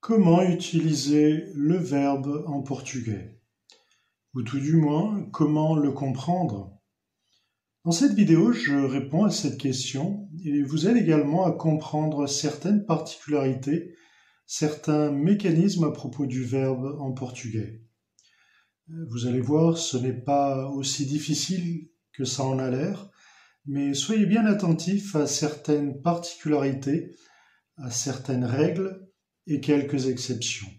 Comment utiliser le verbe en portugais? Ou tout du moins, comment le comprendre? Dans cette vidéo, je réponds à cette question et vous aide également à comprendre certaines particularités, certains mécanismes à propos du verbe en portugais. Vous allez voir, ce n'est pas aussi difficile que ça en a l'air, mais soyez bien attentifs à certaines particularités, à certaines règles et quelques exceptions.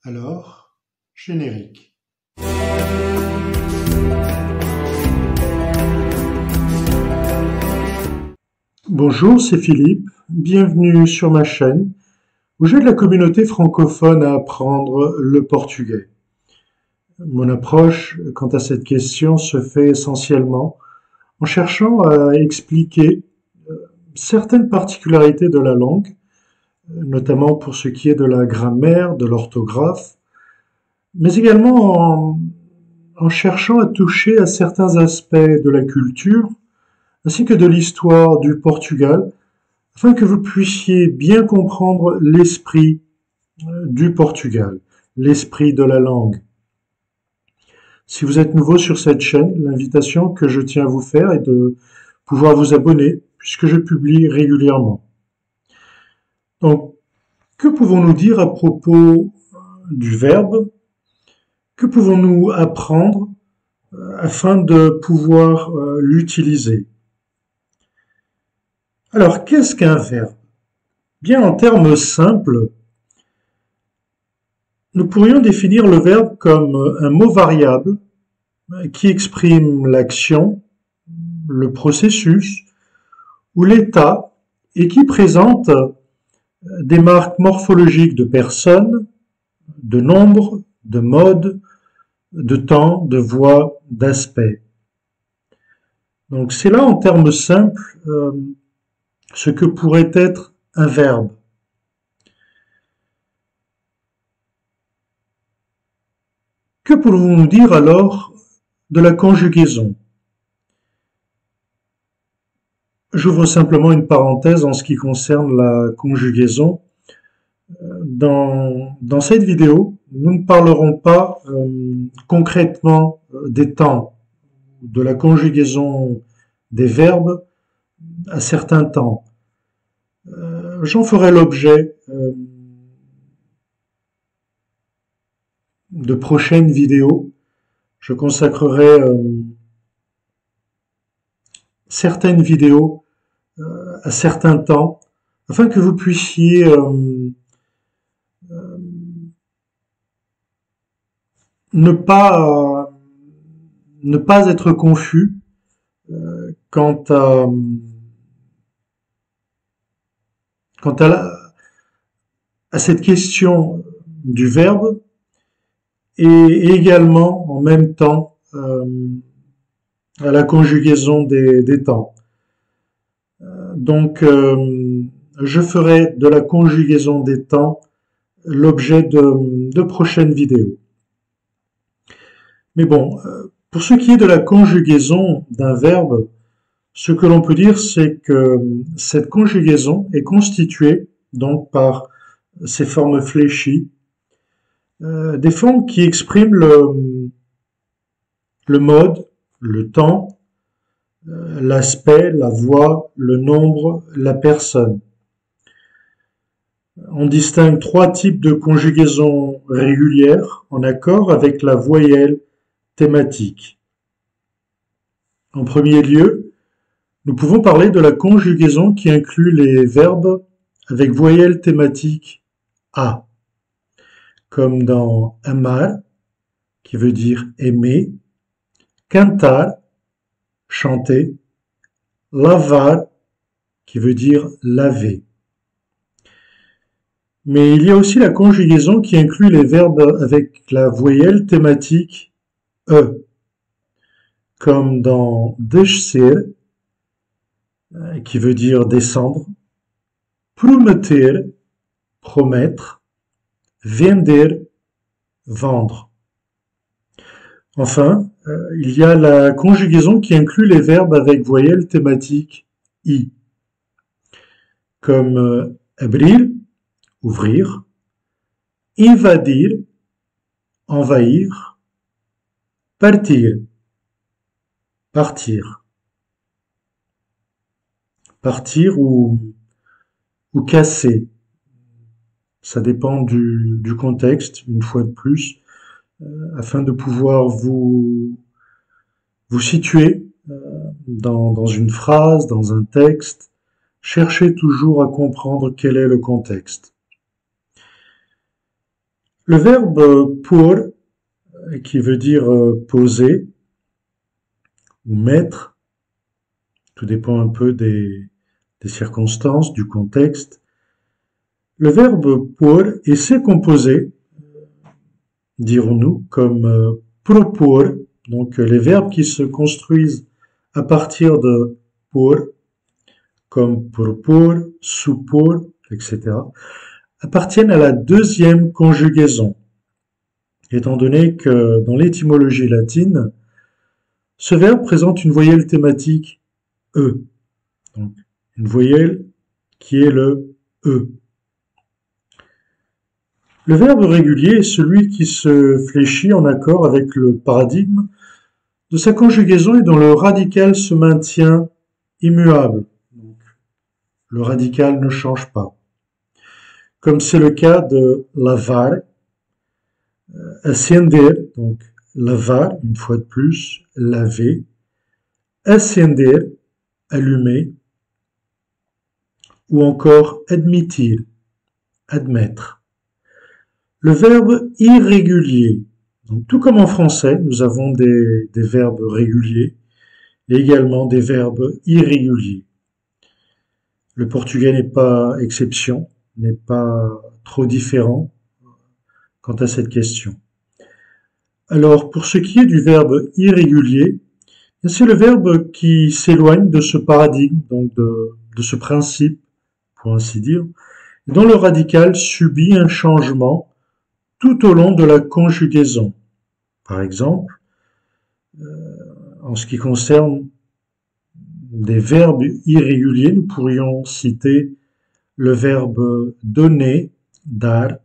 Alors, générique. Bonjour, c'est Philippe, bienvenue sur ma chaîne où j'aide la communauté francophone à apprendre le portugais. Mon approche quant à cette question se fait essentiellement en cherchant à expliquer certaines particularités de la langue, notamment pour ce qui est de la grammaire, de l'orthographe, mais également en cherchant à toucher à certains aspects de la culture, ainsi que de l'histoire du Portugal, afin que vous puissiez bien comprendre l'esprit du Portugal, l'esprit de la langue. Si vous êtes nouveau sur cette chaîne, l'invitation que je tiens à vous faire est de pouvoir vous abonner, puisque je publie régulièrement. Donc, que pouvons-nous dire à propos du verbe? Que pouvons-nous apprendre afin de pouvoir l'utiliser? Alors, qu'est-ce qu'un verbe? Bien, en termes simples, nous pourrions définir le verbe comme un mot variable qui exprime l'action, le processus ou l'état et qui présente des marques morphologiques de personne, de nombre, de mode, de temps, de voix, d'aspect. Donc c'est là en termes simples ce que pourrait être un verbe. Que pouvons-nous dire alors de la conjugaison? J'ouvre simplement une parenthèse en ce qui concerne la conjugaison. Dans cette vidéo, nous ne parlerons pas concrètement des temps, de la conjugaison des verbes à certains temps. J'en ferai l'objet de prochaines vidéos. Je consacrerai certaines vidéos à certains temps afin que vous puissiez ne pas être confus quant à cette question du verbe et également en même temps à la conjugaison des temps. Donc, je ferai de la conjugaison des temps l'objet de prochaines vidéos. Mais bon, pour ce qui est de la conjugaison d'un verbe, ce que l'on peut dire, c'est que cette conjugaison est constituée donc par ces formes fléchies, des formes qui expriment le mode, le temps, l'aspect, la voix, le nombre, la personne. On distingue trois types de conjugaison régulière en accord avec la voyelle thématique. En premier lieu, nous pouvons parler de la conjugaison qui inclut les verbes avec voyelle thématique A, comme dans amar, qui veut dire aimer, cantar, chanter, lavar, qui veut dire laver. Mais il y a aussi la conjugaison qui inclut les verbes avec la voyelle thématique E, comme dans descer, qui veut dire descendre, prometer, promettre, vender, vendre. Enfin, il y a la conjugaison qui inclut les verbes avec voyelle thématique I, comme abrir, ouvrir, invadir, envahir, partir, partir, partir ou casser. Ça dépend du contexte, une fois de plus, afin de pouvoir vous situer dans une phrase, dans un texte. Cherchez toujours à comprendre quel est le contexte. Le verbe pour, qui veut dire poser ou mettre, tout dépend un peu des circonstances, du contexte. Le verbe pour et ses composés, dirons-nous, comme propor, donc les verbes qui se construisent à partir de pour, comme propor, suppor, etc., appartiennent à la deuxième conjugaison, étant donné que dans l'étymologie latine, ce verbe présente une voyelle thématique E, donc une voyelle qui est le E. Le verbe régulier est celui qui se fléchit en accord avec le paradigme de sa conjugaison et dont le radical se maintient immuable. Donc, le radical ne change pas. Comme c'est le cas de lavar, ascender, donc lavar, une fois de plus, laver, acender, allumer, ou encore admitir, admettre. Le verbe irrégulier, donc tout comme en français, nous avons des verbes réguliers et également des verbes irréguliers. Le portugais n'est pas exception, n'est pas trop différent quant à cette question. Alors, pour ce qui est du verbe irrégulier, c'est le verbe qui s'éloigne de ce paradigme, donc de ce principe, pour ainsi dire, dont le radical subit un changement tout au long de la conjugaison. Par exemple, en ce qui concerne des verbes irréguliers, nous pourrions citer le verbe donner, dar,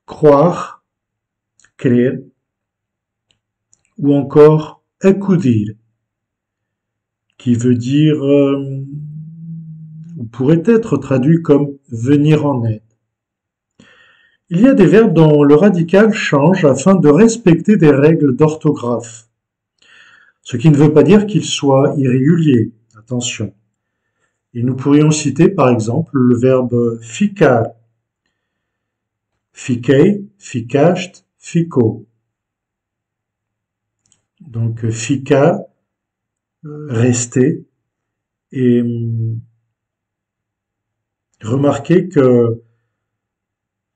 croire, crer, ou encore acudir, qui veut dire, ou pourrait être traduit comme venir en aide. Il y a des verbes dont le radical change afin de respecter des règles d'orthographe, ce qui ne veut pas dire qu'ils soient irréguliers, attention. Et nous pourrions citer par exemple le verbe ficar, fiquei, ficaste, ficou. Donc ficar, rester, et remarquez que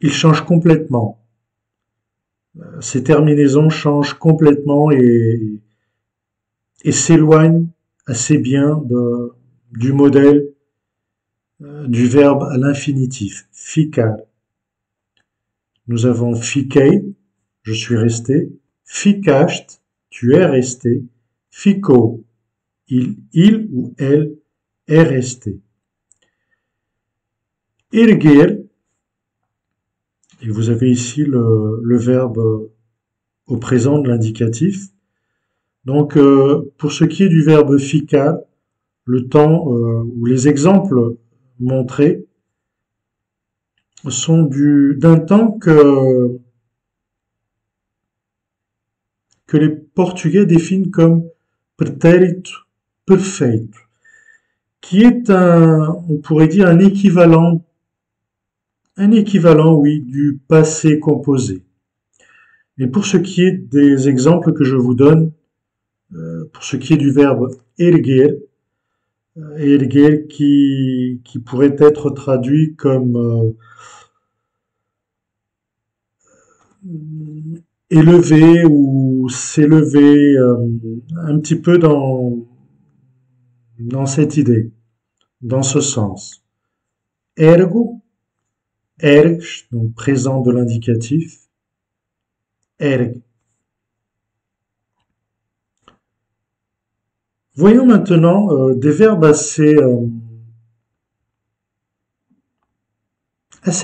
il change complètement. Ces terminaisons changent complètement et s'éloignent assez bien du modèle du verbe à l'infinitif, ficar. Nous avons fiquei, je suis resté, ficaste, tu es resté, ficou, il ou elle est resté. Erguer, et vous avez ici le verbe au présent de l'indicatif. Donc, pour ce qui est du verbe ficar, le temps ou les exemples montrés sont d'un temps que les Portugais définissent comme pretérito perfeito, qui est on pourrait dire un équivalent, oui, du passé composé. Mais pour ce qui est des exemples que je vous donne, pour ce qui est du verbe erguer, erguer qui pourrait être traduit comme élever ou s'élever, un petit peu dans cette idée, dans ce sens. Ergo, erg, donc présent de l'indicatif, erg. Voyons maintenant des verbes assez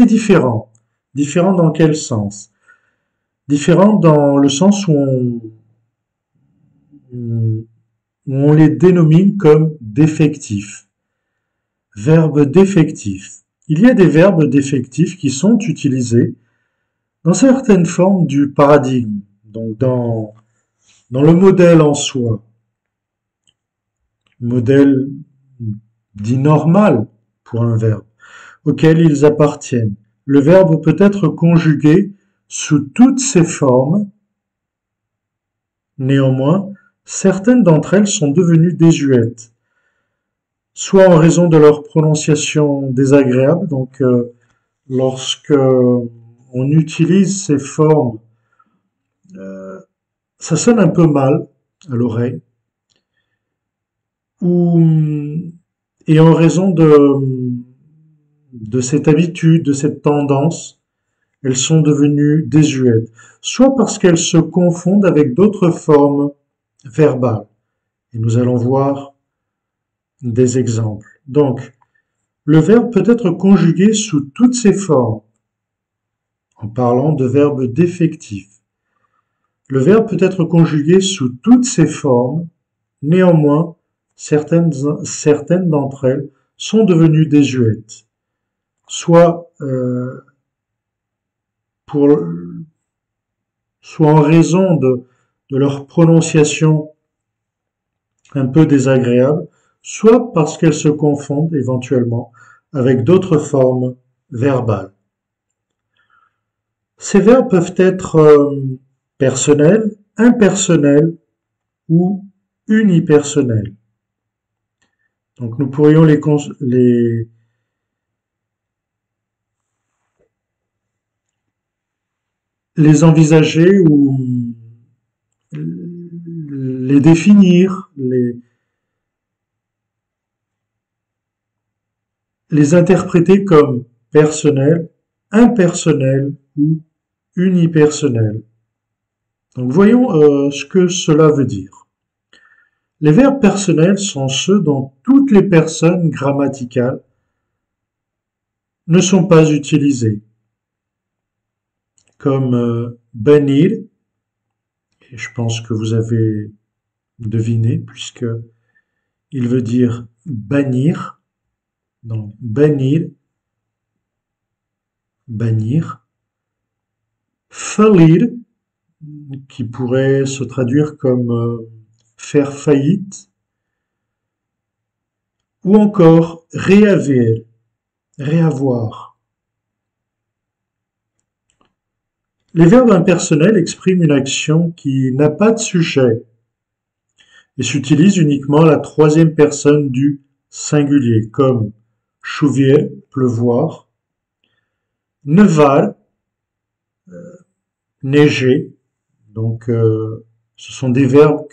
différents, Différent dans quel sens? Différent dans le sens où on les dénomine comme défectifs. Verbe défectif. Il y a des verbes défectifs qui sont utilisés dans certaines formes du paradigme, donc dans le modèle en soi. Modèle dit normal pour un verbe, auquel ils appartiennent. Le verbe peut être conjugué sous toutes ses formes. Néanmoins, certaines d'entre elles sont devenues désuètes, soit en raison de leur prononciation désagréable, donc lorsque on utilise ces formes, ça sonne un peu mal à l'oreille, et en raison de cette habitude, de cette tendance, elles sont devenues désuètes, soit parce qu'elles se confondent avec d'autres formes verbales. Et nous allons voir des exemples. Donc, le verbe peut être conjugué sous toutes ses formes, en parlant de verbe défectif. Le verbe peut être conjugué sous toutes ses formes, néanmoins, certaines d'entre elles sont devenues désuètes, soit en raison de leur prononciation un peu désagréable, soit parce qu'elles se confondent éventuellement avec d'autres formes verbales. Ces verbes peuvent être personnels, impersonnels ou unipersonnels. Donc nous pourrions les envisager ou les définir, les interpréter comme personnels, impersonnels ou unipersonnels. Donc voyons ce que cela veut dire. Les verbes personnels sont ceux dont toutes les personnes grammaticales ne sont pas utilisées, comme bannir, et je pense que vous avez deviné, puisque il veut dire bannir, donc bannir, bannir, falir, qui pourrait se traduire comme faire faillite, ou encore réaver, réavoir. Les verbes impersonnels expriment une action qui n'a pas de sujet et s'utilise uniquement à la troisième personne du singulier, comme chouvir, pleuvoir, nevar, neiger. Donc, ce sont des verbes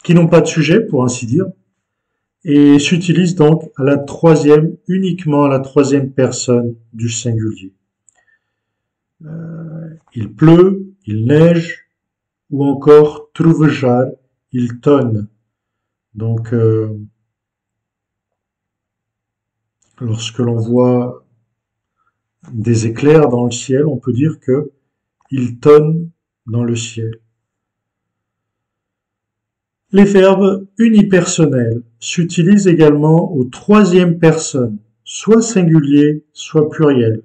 qui n'ont pas de sujet, pour ainsi dire, et s'utilisent donc uniquement à la troisième personne du singulier. Il pleut, il neige, ou encore trouvejar, il tonne. Donc, lorsque l'on voit des éclairs dans le ciel, on peut dire que il tonne dans le ciel. Les verbes unipersonnels s'utilisent également aux troisième personne, soit singulier, soit pluriel.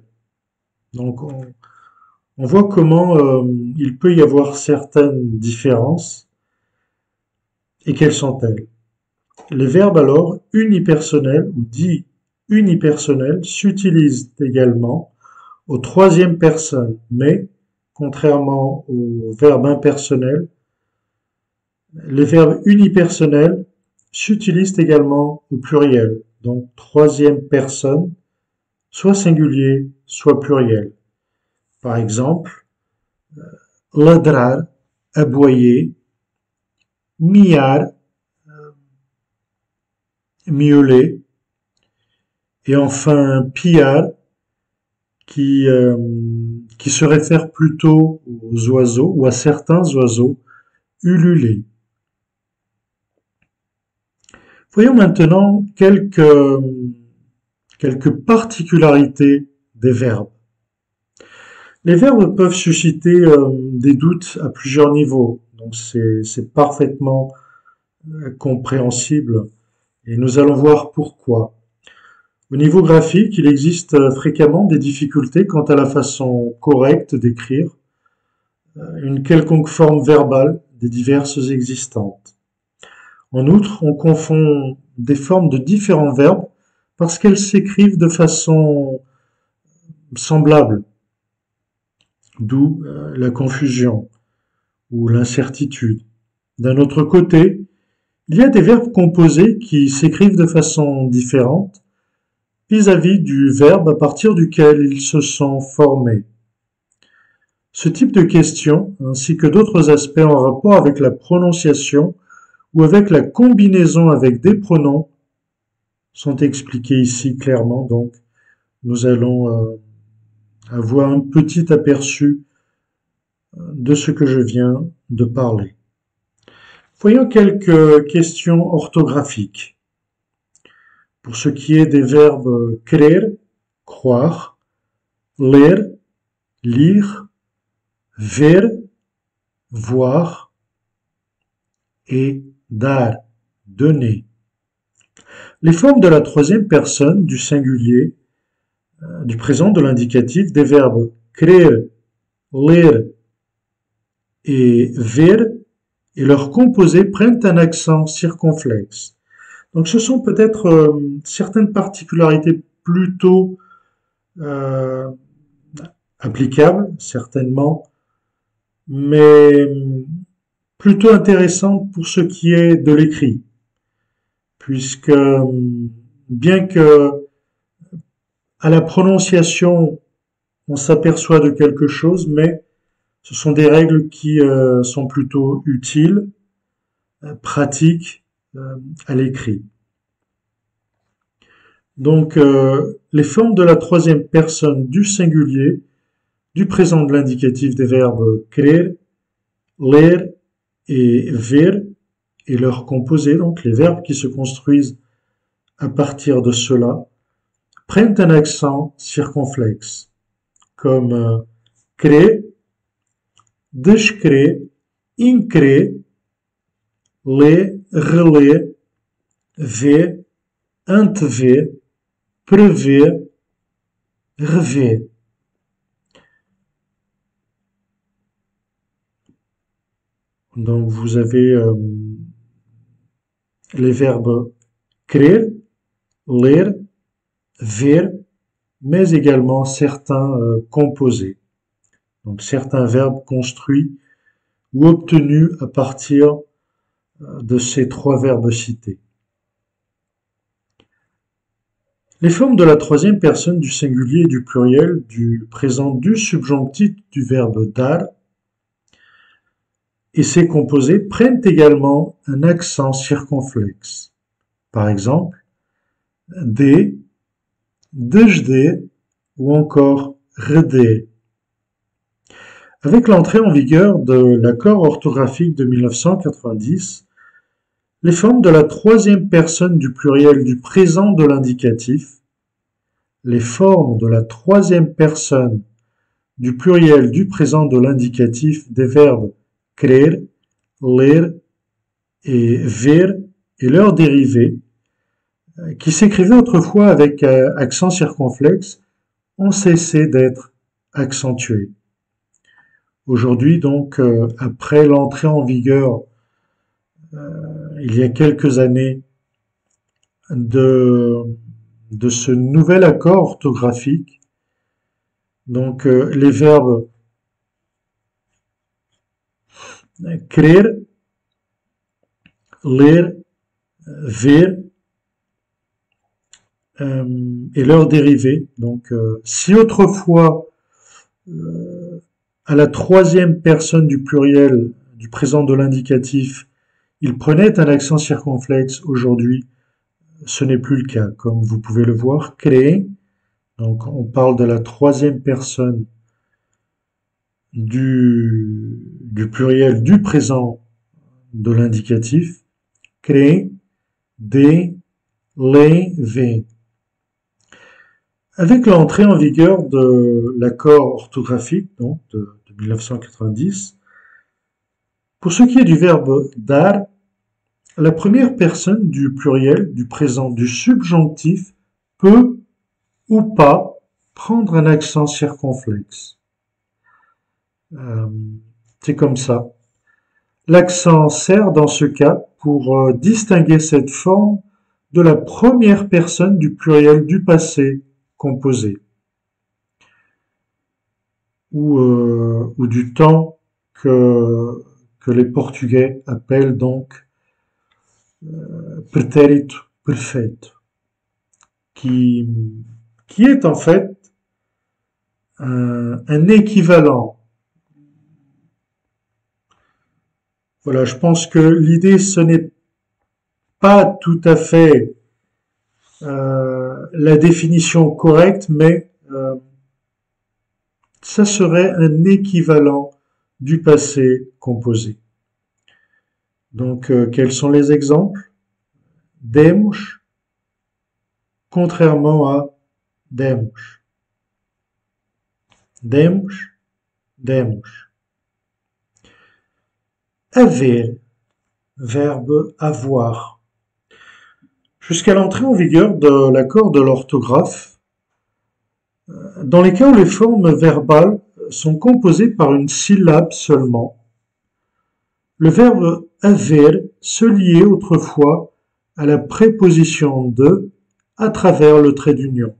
Donc on voit comment il peut y avoir certaines différences. Et quelles sont-elles? Les verbes alors unipersonnels ou dits unipersonnels s'utilisent également aux troisième personne, mais contrairement aux verbes impersonnels, les verbes unipersonnels s'utilisent également au pluriel, donc troisième personne, soit singulier, soit pluriel. Par exemple, ladrar, aboyer, miar, miauler, et enfin piar, qui se réfère plutôt aux oiseaux ou à certains oiseaux, ululer. Voyons maintenant quelques quelques particularités des verbes. Les verbes peuvent susciter des doutes à plusieurs niveaux, donc c'est parfaitement compréhensible et nous allons voir pourquoi. Au niveau graphique, il existe fréquemment des difficultés quant à la façon correcte d'écrire une quelconque forme verbale des diverses existantes. En outre, on confond des formes de différents verbes parce qu'elles s'écrivent de façon semblable, d'où la confusion ou l'incertitude. D'un autre côté, il y a des verbes composés qui s'écrivent de façon différente vis-à-vis du verbe à partir duquel ils se sont formés. Ce type de question, ainsi que d'autres aspects en rapport avec la prononciation ou avec la combinaison avec des pronoms, sont expliqués ici clairement. Donc, nous allons avoir un petit aperçu de ce que je viens de parler. Voyons quelques questions orthographiques. Pour ce qui est des verbes crer, croire, ler, lire, ver, voir et dar, donner. Les formes de la troisième personne du singulier, du présent de l'indicatif des verbes crer, ler et ver et leurs composés prennent un accent circonflexe. Donc ce sont peut-être certaines particularités plutôt applicables, certainement, mais plutôt intéressantes pour ce qui est de l'écrit, puisque bien que à la prononciation on s'aperçoit de quelque chose, mais ce sont des règles qui sont plutôt utiles, pratiques à l'écrit. Donc, les formes de la troisième personne du singulier, du présent de l'indicatif des verbes crer, ler et ver, et leurs composés, donc les verbes qui se construisent à partir de cela, prennent un accent circonflexe, comme crer, descrer, increr, ler, reler, ver, antever, prever, rever. Donc vous avez les verbes crer, ler, ver, mais également certains composés. Donc certains verbes construits ou obtenus à partir de ces trois verbes cités. Les formes de la troisième personne du singulier et du pluriel, du présent du subjonctif du verbe dar et ses composés prennent également un accent circonflexe. Par exemple, de, dejde ou encore rede. Avec l'entrée en vigueur de l'accord orthographique de 1990, les formes de la troisième personne du pluriel du présent de l'indicatif, les formes de la troisième personne du pluriel du présent de l'indicatif des verbes crer, ler et ver et leurs dérivés, qui s'écrivaient autrefois avec accent circonflexe, ont cessé d'être accentués. Aujourd'hui, donc, après l'entrée en vigueur, il y a quelques années, de ce nouvel accord orthographique, donc les verbes crer, ler, ver et leurs dérivés. Donc, si autrefois à la troisième personne du pluriel du présent de l'indicatif, il prenait un accent circonflexe, aujourd'hui, ce n'est plus le cas. Comme vous pouvez le voir, créer, donc on parle de la troisième personne du pluriel du présent de l'indicatif, créer, des, les, v. Avec l'entrée en vigueur de l'accord orthographique donc, de 1990, pour ce qui est du verbe dar, la première personne du pluriel, du présent, du subjonctif peut ou pas prendre un accent circonflexe. C'est comme ça. L'accent sert dans ce cas pour distinguer cette forme de la première personne du pluriel du passé composé ou du temps que les Portugais appellent donc pretérito perfeito, qui est en fait un équivalent. Voilà, je pense que l'idée, ce n'est pas tout à fait la définition correcte, mais ça serait un équivalent du passé composé. Donc, quels sont les exemples? Demos, contrairement à demos. Demos, demos. Haver, verbe avoir. Jusqu'à l'entrée en vigueur de l'accord de l'orthographe, dans les cas où les formes verbales sont composées par une syllabe seulement, le verbe haver se liait autrefois à la préposition de à travers le trait d'union.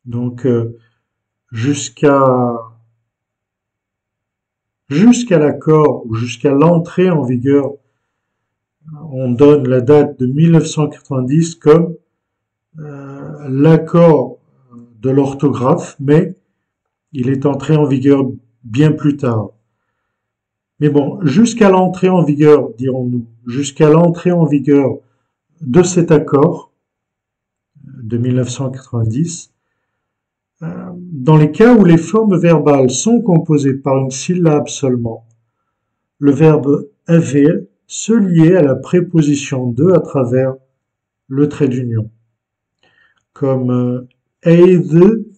Donc, jusqu'à l'accord ou jusqu'à l'entrée en vigueur, on donne la date de 1990 comme l'accord de l'orthographe, mais il est entré en vigueur bien plus tard. Mais bon, jusqu'à l'entrée en vigueur, dirons-nous, jusqu'à l'entrée en vigueur de cet accord de 1990, dans les cas où les formes verbales sont composées par une syllabe seulement, le verbe haver se liait à la préposition de à travers le trait d'union, comme hei de,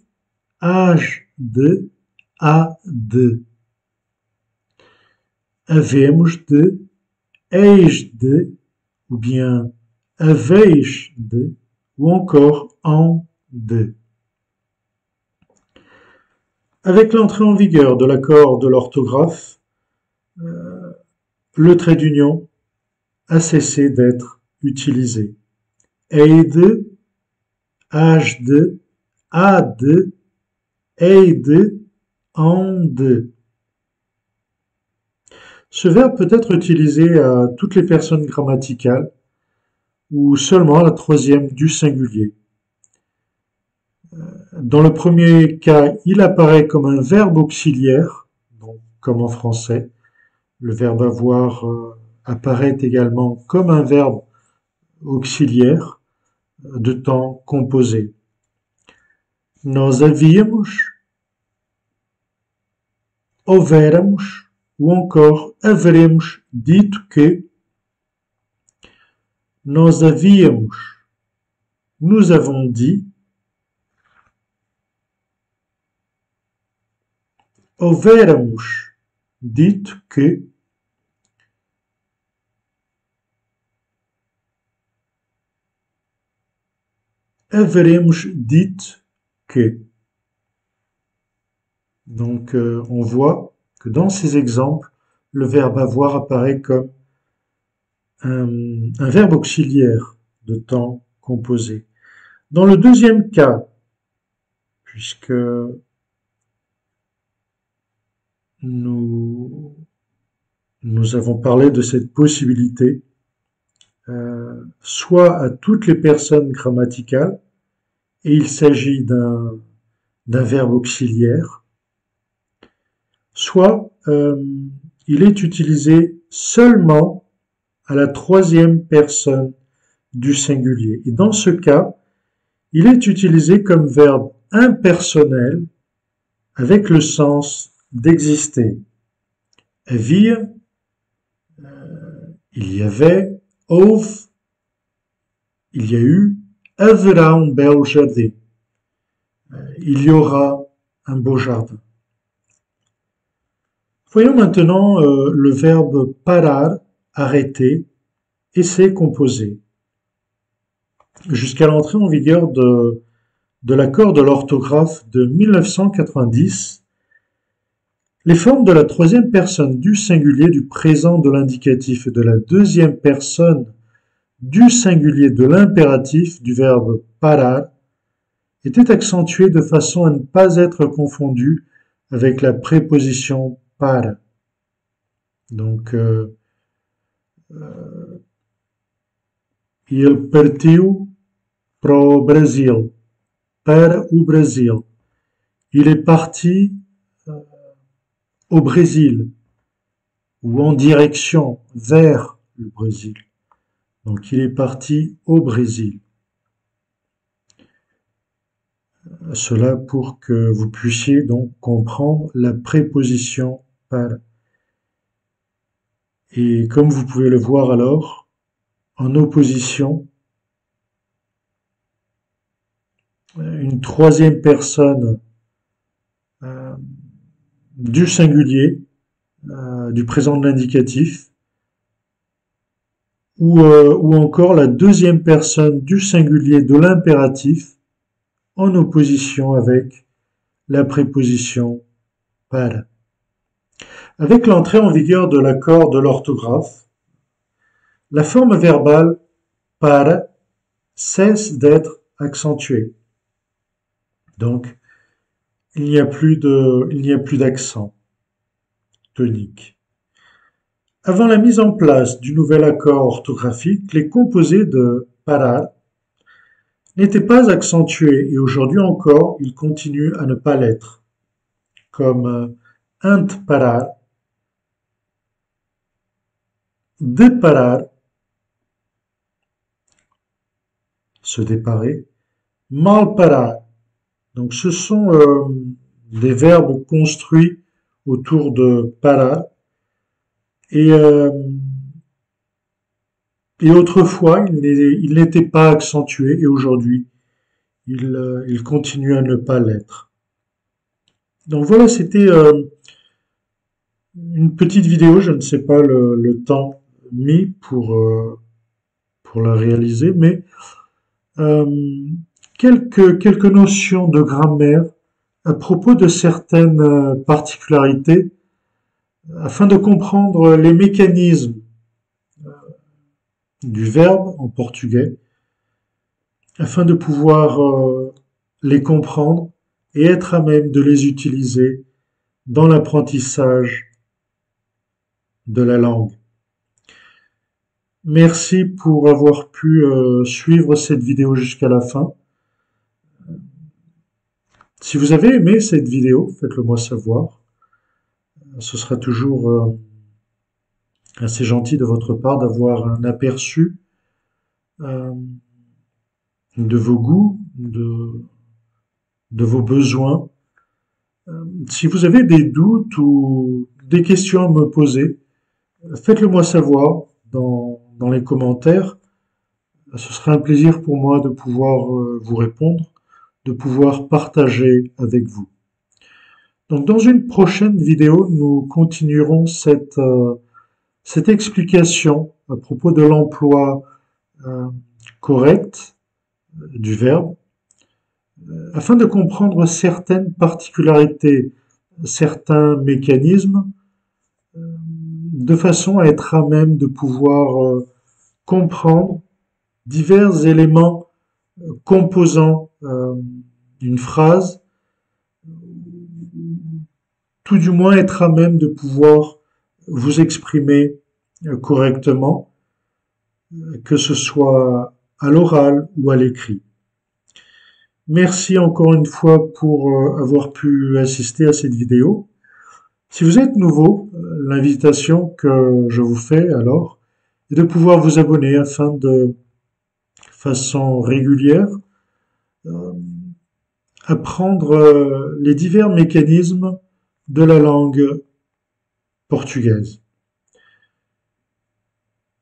age de, a de. Havemos de, eis de, ou bien haveis de, ou encore en de. Avec l'entrée en vigueur de l'accord de l'orthographe, le trait d'union a cessé d'être utilisé. Hei de, age de, a de, hei de, en de. Ce verbe peut être utilisé à toutes les personnes grammaticales ou seulement à la troisième du singulier. Dans le premier cas, il apparaît comme un verbe auxiliaire, donc comme en français. Le verbe avoir apparaît également comme un verbe auxiliaire de temps composé. Nós havíamos, houvéramos, ou encore haveremos dito que. Nós havíamos, nous avons dit. Houvéramos dito que. Haveremos dito que. Donc, on voit que dans ces exemples, le verbe avoir apparaît comme un verbe auxiliaire de temps composé. Dans le deuxième cas, puisque nous avons parlé de cette possibilité, soit à toutes les personnes grammaticales, et il s'agit d'un verbe auxiliaire, soit il est utilisé seulement à la troisième personne du singulier. Et dans ce cas, il est utilisé comme verbe impersonnel avec le sens d'exister. Havia, il y avait, houve, il y a eu, haverá belo jardim. Il y aura un beau jardin. Voyons maintenant le verbe parar, arrêter, et ses composés. Jusqu'à l'entrée en vigueur de l'accord de l'orthographe de 1990, les formes de la troisième personne du singulier du présent de l'indicatif et de la deuxième personne du singulier de l'impératif du verbe parar étaient accentuées de façon à ne pas être confondues avec la préposition para. Donc, il partiu pro Brasil, para o Brasil. Il est parti au Brésil, ou en direction vers le Brésil. Donc il est parti au Brésil. Cela pour que vous puissiez donc comprendre la préposition para. Et comme vous pouvez le voir alors, en opposition, une troisième personne du singulier, du présent de l'indicatif, ou encore la deuxième personne du singulier de l'impératif en opposition avec la préposition para. Avec l'entrée en vigueur de l'accord de l'orthographe, la forme verbale para cesse d'être accentuée. Donc, il n'y a plus d'accent tonique. Avant la mise en place du nouvel accord orthographique, les composés de parar n'étaient pas accentués et aujourd'hui encore, ils continuent à ne pas l'être, comme ant parar, de parar, se déparer, mal parar. Donc ce sont des verbes construits autour de parar et autrefois il n'était pas accentué et aujourd'hui il continue à ne pas l'être. Donc voilà, c'était une petite vidéo, je ne sais pas le temps mis pour la réaliser, mais quelques notions de grammaire à propos de certaines particularités afin de comprendre les mécanismes du verbe en portugais, afin de pouvoir les comprendre et être à même de les utiliser dans l'apprentissage de la langue. Merci pour avoir pu suivre cette vidéo jusqu'à la fin. Si vous avez aimé cette vidéo, faites-le moi savoir. Ce sera toujours assez gentil de votre part d'avoir un aperçu de vos goûts, de vos besoins. Si vous avez des doutes ou des questions à me poser, faites-le moi savoir dans les commentaires. Ce sera un plaisir pour moi de pouvoir vous répondre, de pouvoir partager avec vous. Donc dans une prochaine vidéo, nous continuerons cette explication à propos de l'emploi correct du verbe, afin de comprendre certaines particularités, certains mécanismes, de façon à être à même de pouvoir comprendre divers éléments composant une phrase, tout du moins être à même de pouvoir vous exprimer correctement, que ce soit à l'oral ou à l'écrit. Merci encore une fois pour avoir pu assister à cette vidéo. Si vous êtes nouveau, l'invitation que je vous fais alors est de pouvoir vous abonner afin de façon régulière apprendre les divers mécanismes de la langue portugaise.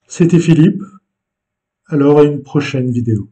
C'était Philippe, alors à une prochaine vidéo.